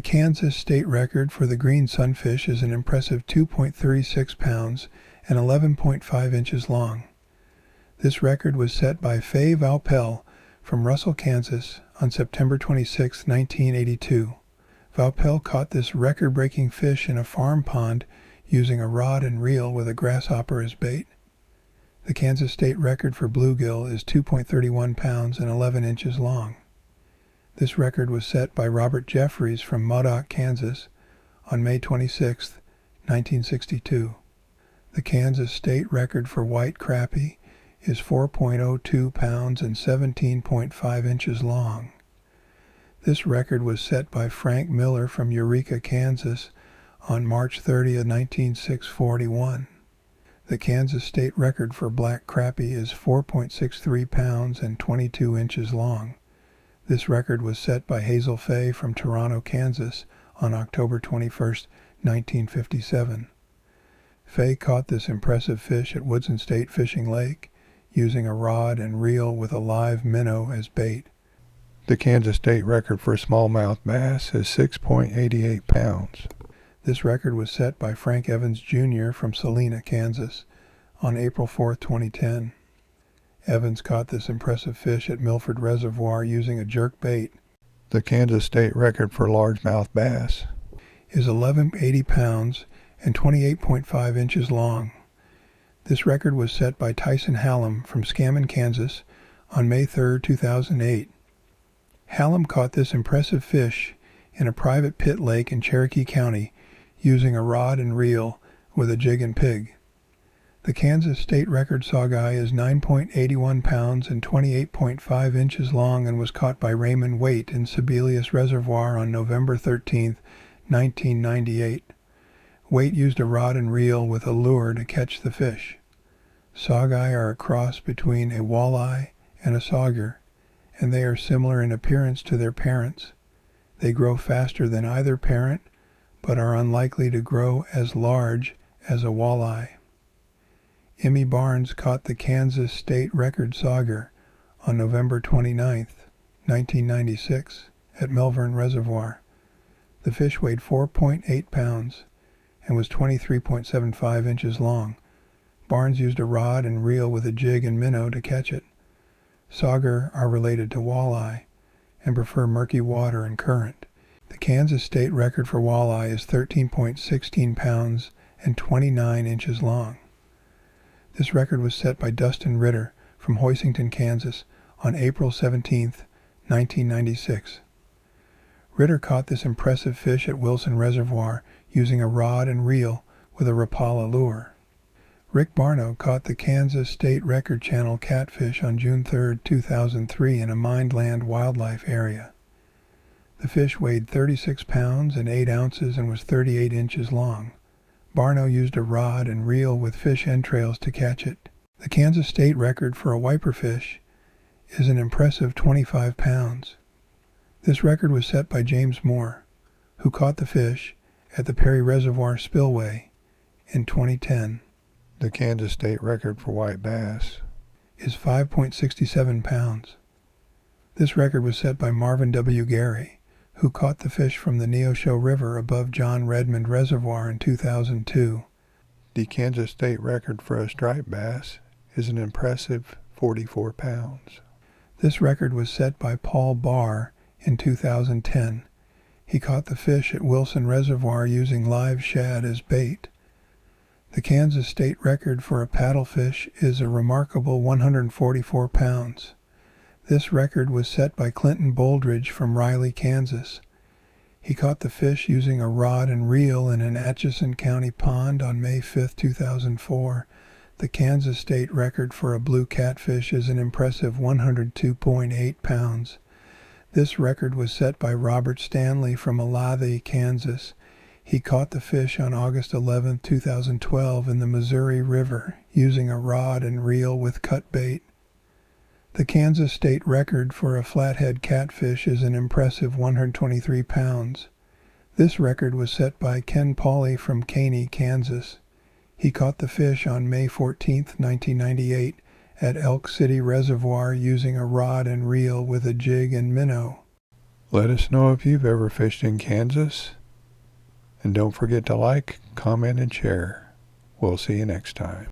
Kansas state record for the green sunfish is an impressive 2.36 pounds and 11.5 inches long. This record was set by Faye Vaupel from Russell, Kansas on September 26, 1982. Vaupel caught this record-breaking fish in a farm pond using a rod and reel with a grasshopper as bait. The Kansas state record for bluegill is 2.31 pounds and 11 inches long. This record was set by Robert Jeffries from Modoc, Kansas on May 26, 1962. The Kansas state record for white crappie is 4.02 pounds and 17.5 inches long. This record was set by Frank Miller from Eureka, Kansas on March 30, 1941. The Kansas state record for black crappie is 4.63 pounds and 22 inches long. This record was set by Hazel Fay from Toronto, Kansas on October 21, 1957. Fay caught this impressive fish at Woodson State Fishing Lake using a rod and reel with a live minnow as bait. The Kansas state record for smallmouth bass is 6.88 pounds. This record was set by Frank Evans Jr. from Salina, Kansas on April 4, 2010. Evans caught this impressive fish at Milford Reservoir using a jerk bait. The Kansas state record for largemouth bass is 1180 pounds and 28.5 inches long. This record was set by Tyson Hallam from Scammon, Kansas on May 3, 2008. Hallam caught this impressive fish in a private pit lake in Cherokee County using a rod and reel with a jig and pig. The Kansas state record saugeye is 9.81 pounds and 28.5 inches long and was caught by Raymond Waite in Sibelius Reservoir on November 13, 1998. Waite used a rod and reel with a lure to catch the fish. Saugeye are a cross between a walleye and a sauger, and they are similar in appearance to their parents. They grow faster than either parent, but are unlikely to grow as large as a walleye. Emmy Barnes caught the Kansas state record sauger on November 29, 1996, at Melbourne Reservoir. The fish weighed 4.8 pounds and was 23.75 inches long. Barnes used a rod and reel with a jig and minnow to catch it. Sauger are related to walleye and prefer murky water and current. The Kansas state record for walleye is 13.16 pounds and 29 inches long. This record was set by Dustin Ritter from Hoisington, Kansas on April 17, 1996. Ritter caught this impressive fish at Wilson Reservoir using a rod and reel with a Rapala lure. Rick Barno caught the Kansas state record channel catfish on June 3, 2003 in a mined land wildlife area. The fish weighed 36 pounds and 8 ounces and was 38 inches long. Barno used a rod and reel with fish entrails to catch it. The Kansas state record for a wiperfish is an impressive 25 pounds. This record was set by James Moore, who caught the fish at the Perry Reservoir Spillway in 2010. The Kansas state record for white bass is 5.67 pounds. This record was set by Marvin W. Gary, who caught the fish from the Neosho River above John Redmond Reservoir in 2002. The Kansas state record for a striped bass is an impressive 44 pounds. This record was set by Paul Barr in 2010. He caught the fish at Wilson Reservoir using live shad as bait. The Kansas state record for a paddlefish is a remarkable 144 pounds. This record was set by Clinton Boldridge from Riley, Kansas. He caught the fish using a rod and reel in an Atchison County pond on May 5, 2004. The Kansas state record for a blue catfish is an impressive 102.8 pounds. This record was set by Robert Stanley from Olathe, Kansas. He caught the fish on August 11, 2012 in the Missouri River using a rod and reel with cut bait. The Kansas state record for a flathead catfish is an impressive 123 pounds. This record was set by Ken Pauley from Caney, Kansas. He caught the fish on May 14, 1998 at Elk City Reservoir using a rod and reel with a jig and minnow. Let us know if you've ever fished in Kansas. And don't forget to like, comment, and share. We'll see you next time.